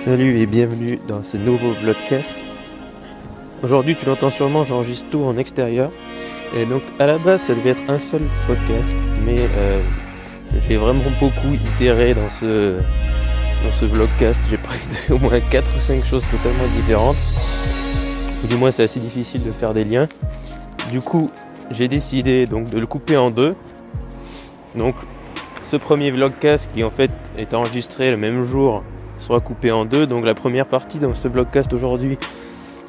Salut et bienvenue dans ce nouveau vlogcast. Aujourd'hui, tu l'entends sûrement, j'enregistre tout en extérieur. Et donc à la base, ça devait être un seul podcast, mais j'ai vraiment beaucoup itéré dans ce vlogcast. J'ai parlé de au moins 4 ou 5 choses totalement différentes. Du moins, c'est assez difficile de faire des liens. Du coup, j'ai décidé donc de le couper en deux. Donc, ce premier vlogcast qui en fait est enregistré le même jour sera coupé en deux. Donc la première partie dans ce vlogcast aujourd'hui,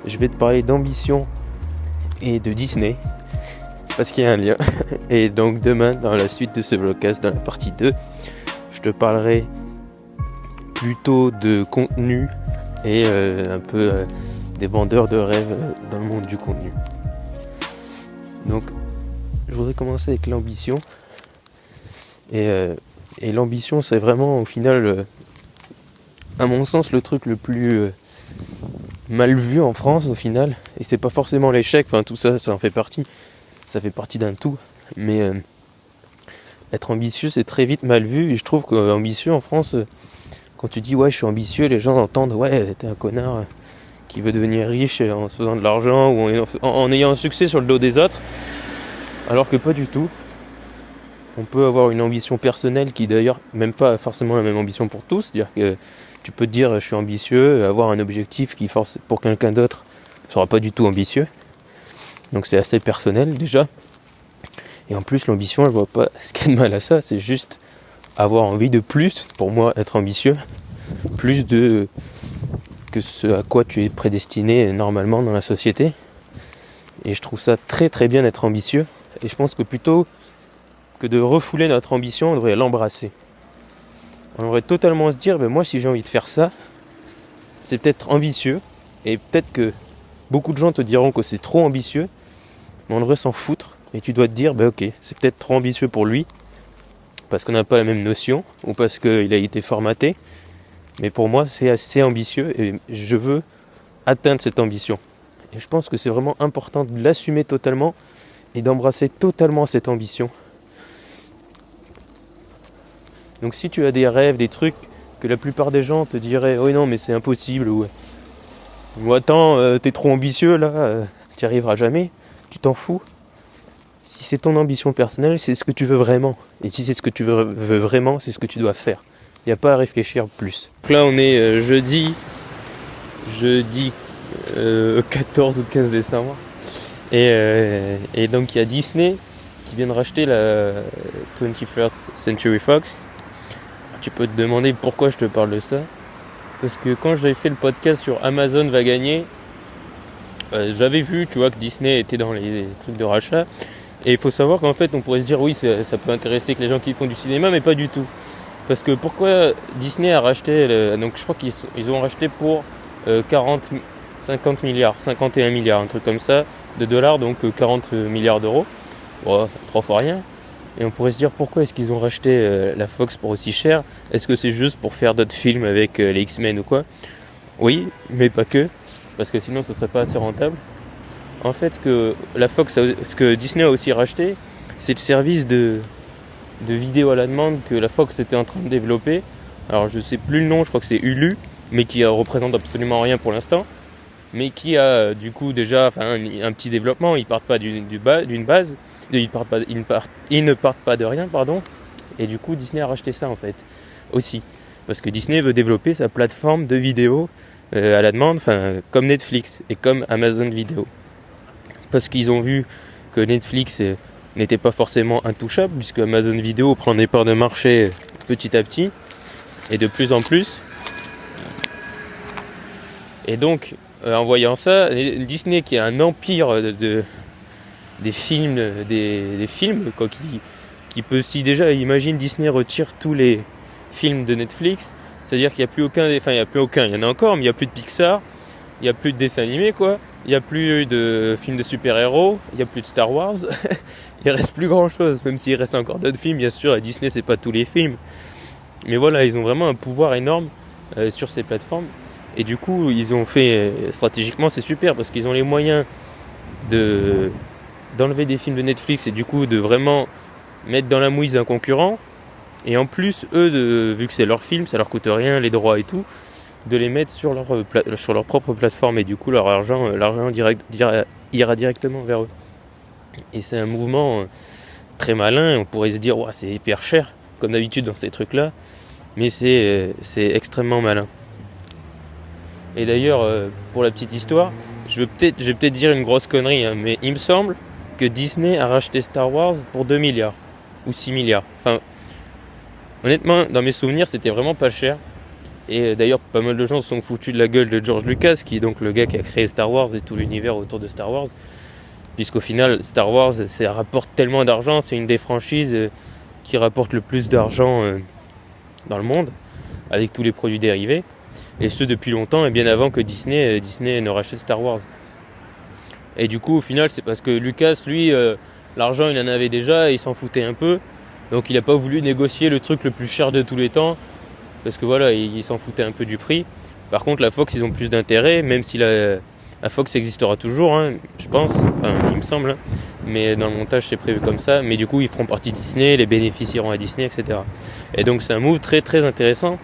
je vais te parler d'ambition et de Disney parce qu'il y a un lien. Et donc demain, dans la suite de ce vlogcast, dans la partie 2, je te parlerai plutôt de contenu et un peu des vendeurs de rêves dans le monde du contenu. Donc je voudrais commencer avec l'ambition. Et l'ambition, c'est vraiment au final, à mon sens, le truc le plus mal vu en France au final. Et c'est pas forcément l'échec, enfin tout ça, ça en fait partie. Ça fait partie d'un tout. Mais être ambitieux, c'est très vite mal vu. Et je trouve qu'ambitieux en France, quand tu dis ouais, je suis ambitieux, les gens entendent ouais, t'es un connard qui veut devenir riche en se faisant de l'argent ou en ayant un succès sur le dos des autres. Alors que pas du tout. On peut avoir une ambition personnelle qui d'ailleurs même pas forcément la même ambition pour tous. C'est-à-dire que tu peux te dire je suis ambitieux, avoir un objectif qui force pour quelqu'un d'autre sera pas du tout ambitieux. Donc c'est assez personnel déjà. Et en plus l'ambition, je vois pas ce qu'il y a de mal à ça, c'est juste avoir envie de plus, pour moi être ambitieux, plus de que ce à quoi tu es prédestiné normalement dans la société. Et je trouve ça très très bien d'être ambitieux. Et je pense que plutôt que de refouler notre ambition, on devrait l'embrasser. On devrait totalement se dire, moi si j'ai envie de faire ça, c'est peut-être ambitieux, et peut-être que beaucoup de gens te diront que c'est trop ambitieux, mais on devrait s'en foutre, et tu dois te dire, ok, c'est peut-être trop ambitieux pour lui, parce qu'on n'a pas la même notion, ou parce qu'il a été formaté, mais pour moi c'est assez ambitieux, et je veux atteindre cette ambition. Et je pense que c'est vraiment important de l'assumer totalement, et d'embrasser totalement cette ambition. Donc si tu as des rêves, des trucs que la plupart des gens te diraient « Oh non mais c'est impossible » ou « Attends, t'es trop ambitieux là, t'y arriveras jamais », tu t'en fous. Si c'est ton ambition personnelle, c'est ce que tu veux vraiment. Et si c'est ce que tu veux vraiment, c'est ce que tu dois faire. Il n'y a pas à réfléchir plus. Donc là on est jeudi 14 ou 15 décembre. Et donc il y a Disney qui vient de racheter la 21st Century Fox. Tu peux te demander pourquoi je te parle de ça. Parce que quand j'avais fait le podcast sur Amazon va gagner, j'avais vu que Disney était dans les trucs de rachat. Et il faut savoir qu'en fait on pourrait se dire oui ça peut intéresser que les gens qui font du cinéma, mais pas du tout. Parce que pourquoi Disney a racheté, donc je crois qu'ils ont racheté pour 50 milliards, 51 milliards, un truc comme ça, de dollars, donc 40 milliards d'euros. Bon, 3 fois rien. Et on pourrait se dire pourquoi est-ce qu'ils ont racheté la Fox pour aussi cher. Est-ce que c'est juste pour faire d'autres films avec les X-Men ou quoi? Oui, mais pas que, parce que sinon ce serait pas assez rentable. En fait, ce que Disney a aussi racheté, c'est le service de vidéo à la demande que la Fox était en train de développer. Alors je sais plus le nom, je crois que c'est Hulu, mais qui représente absolument rien pour l'instant. Mais qui a du coup déjà un petit développement. Ils partent pas d'une base. Ils ne partent pas de rien, pardon. Et du coup, Disney a racheté ça en fait, aussi. Parce que Disney veut développer sa plateforme de vidéo à la demande, comme Netflix et comme Amazon Vidéo. Parce qu'ils ont vu que Netflix n'était pas forcément intouchable, puisque Amazon Vidéo prend des parts de marché petit à petit, et de plus en plus. Et donc, en voyant ça, Disney qui a un empire des films quoi, qui peut, si déjà imagine Disney retire tous les films de Netflix, c'est-à-dire qu'il n'y a plus aucun, il y en a encore, mais il n'y a plus de Pixar, il n'y a plus de dessins animés quoi, il n'y a plus de films de super-héros, il n'y a plus de Star Wars, il reste plus grand-chose, même s'il reste encore d'autres films, bien sûr, à Disney c'est pas tous les films, mais voilà, ils ont vraiment un pouvoir énorme sur ces plateformes, et du coup ils ont fait, stratégiquement c'est super, parce qu'ils ont les moyens d'enlever des films de Netflix et du coup de vraiment mettre dans la mouise un concurrent. Et en plus, eux, vu que c'est leur film, ça leur coûte rien, les droits et tout, de les mettre sur leur propre plateforme, et du coup leur argent ira directement vers eux. Et c'est un mouvement très malin. On pourrait se dire c'est hyper cher comme d'habitude dans ces trucs là, mais c'est extrêmement malin. Et d'ailleurs, pour la petite histoire, je vais peut-être dire une grosse connerie, mais il me semble que Disney a racheté Star Wars pour 2 milliards ou 6 milliards. Enfin, honnêtement, dans mes souvenirs, c'était vraiment pas cher. Et d'ailleurs, pas mal de gens se sont foutus de la gueule de George Lucas, qui est donc le gars qui a créé Star Wars et tout l'univers autour de Star Wars. Puisqu'au final, Star Wars, ça rapporte tellement d'argent, c'est une des franchises qui rapporte le plus d'argent dans le monde, avec tous les produits dérivés. Et ce depuis longtemps, et bien avant que Disney ne rachète Star Wars. Et du coup, au final, c'est parce que Lucas, lui, l'argent, il en avait déjà, et il s'en foutait un peu. Donc il n'a pas voulu négocier le truc le plus cher de tous les temps, parce que voilà, il s'en foutait un peu du prix. Par contre, la Fox, ils ont plus d'intérêt, même si la Fox existera toujours, je pense, enfin, il me semble. Mais dans le montage, c'est prévu comme ça. Mais du coup, ils feront partie de Disney, les bénéfices iront à Disney, etc. Et donc, c'est un move très, très intéressant.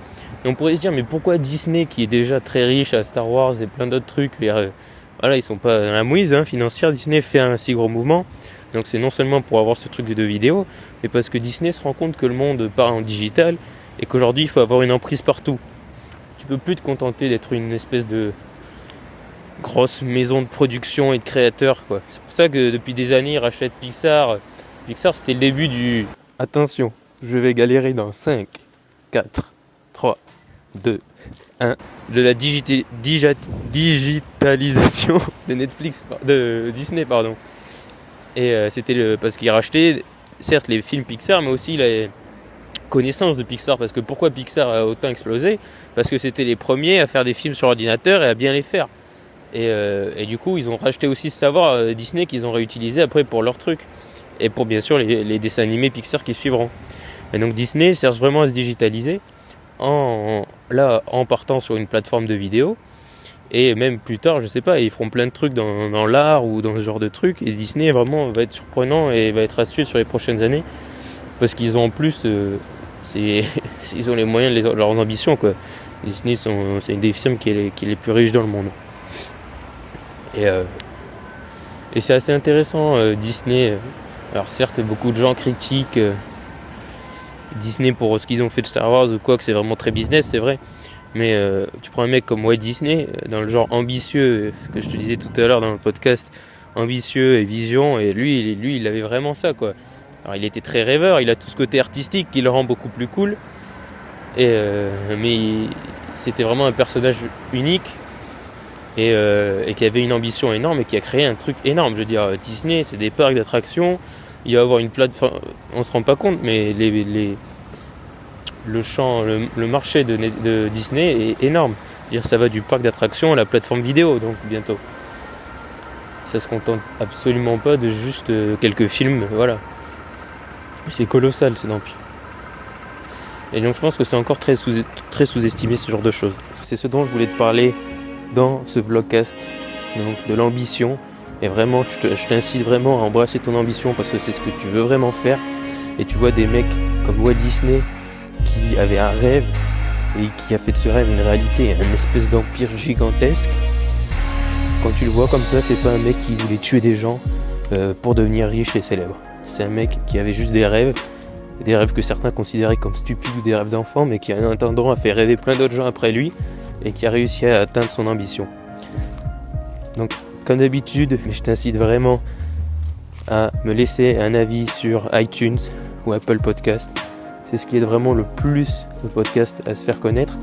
Et on pourrait se dire, mais pourquoi Disney, qui est déjà très riche à Star Wars et plein d'autres trucs, voilà, ils sont pas dans la mouise financière, Disney fait un si gros mouvement. Donc c'est non seulement pour avoir ce truc de vidéo, mais parce que Disney se rend compte que le monde part en digital et qu'aujourd'hui il faut avoir une emprise partout. Tu peux plus te contenter d'être une espèce de grosse maison de production et de créateurs, quoi. C'est pour ça que depuis des années ils rachètent Pixar. Pixar, c'était le début du... Attention, je vais galérer dans 5, 4, 3, 2, 1. De la digitalisation de Netflix, de Disney, pardon. Et c'était parce qu'il rachetait, certes, les films Pixar, mais aussi la connaissance de Pixar. Parce que pourquoi Pixar a autant explosé ? Parce que c'était les premiers à faire des films sur ordinateur et à bien les faire. Et du coup, ils ont racheté aussi ce savoir Disney qu'ils ont réutilisé après pour leurs trucs. Et pour bien sûr les dessins animés Pixar qui suivront. Et donc Disney cherche vraiment à se digitaliser en partant sur une plateforme de vidéo. Et même plus tard, je sais pas, ils feront plein de trucs dans l'art ou dans ce genre de trucs. Et Disney vraiment va être surprenant et va être à suivre sur les prochaines années. Parce qu'ils ont en plus, ils ont les moyens de leurs ambitions, quoi. Disney, c'est une des firmes qui est les plus riches dans le monde. Et c'est assez intéressant, Disney. Alors certes, beaucoup de gens critiquent Disney pour ce qu'ils ont fait de Star Wars ou quoi, que c'est vraiment très business, c'est vrai. Mais tu prends un mec comme Walt Disney, dans le genre ambitieux, ce que je te disais tout à l'heure dans le podcast, ambitieux et vision, et lui il avait vraiment ça, quoi. Alors il était très rêveur, il a tout ce côté artistique qui le rend beaucoup plus cool, mais c'était vraiment un personnage unique et qui avait une ambition énorme et qui a créé un truc énorme. Je veux dire, Disney, c'est des parcs d'attractions, il va y avoir une plateforme, on se rend pas compte, mais le marché de Disney est énorme. C'est-à-dire, ça va du parc d'attractions à la plateforme vidéo, donc bientôt. Ça se contente absolument pas de juste quelques films, voilà. C'est colossal, cet empire. Et donc je pense que c'est encore très sous-estimé, ce genre de choses. C'est ce dont je voulais te parler dans ce vlogcast, donc de l'ambition. Et vraiment, je t'incite vraiment à embrasser ton ambition parce que c'est ce que tu veux vraiment faire. Et tu vois des mecs comme Walt Disney qui avait un rêve et qui a fait de ce rêve une réalité, une espèce d'empire gigantesque. Quand tu le vois comme ça, c'est pas un mec qui voulait tuer des gens pour devenir riche et célèbre. C'est un mec qui avait juste des rêves que certains considéraient comme stupides ou des rêves d'enfants, mais qui en attendant a fait rêver plein d'autres gens après lui et qui a réussi à atteindre son ambition. Donc comme d'habitude, je t'incite vraiment à me laisser un avis sur iTunes ou Apple Podcast. C'est ce qui aide vraiment le plus le podcast à se faire connaître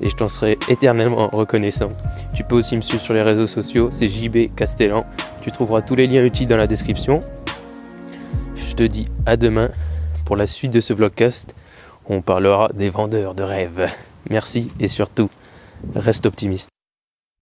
et je t'en serai éternellement reconnaissant. Tu peux aussi me suivre sur les réseaux sociaux, c'est JB Castellan. Tu trouveras tous les liens utiles dans la description. Je te dis à demain pour la suite de ce vlogcast. On parlera des vendeurs de rêves. Merci et surtout, reste optimiste.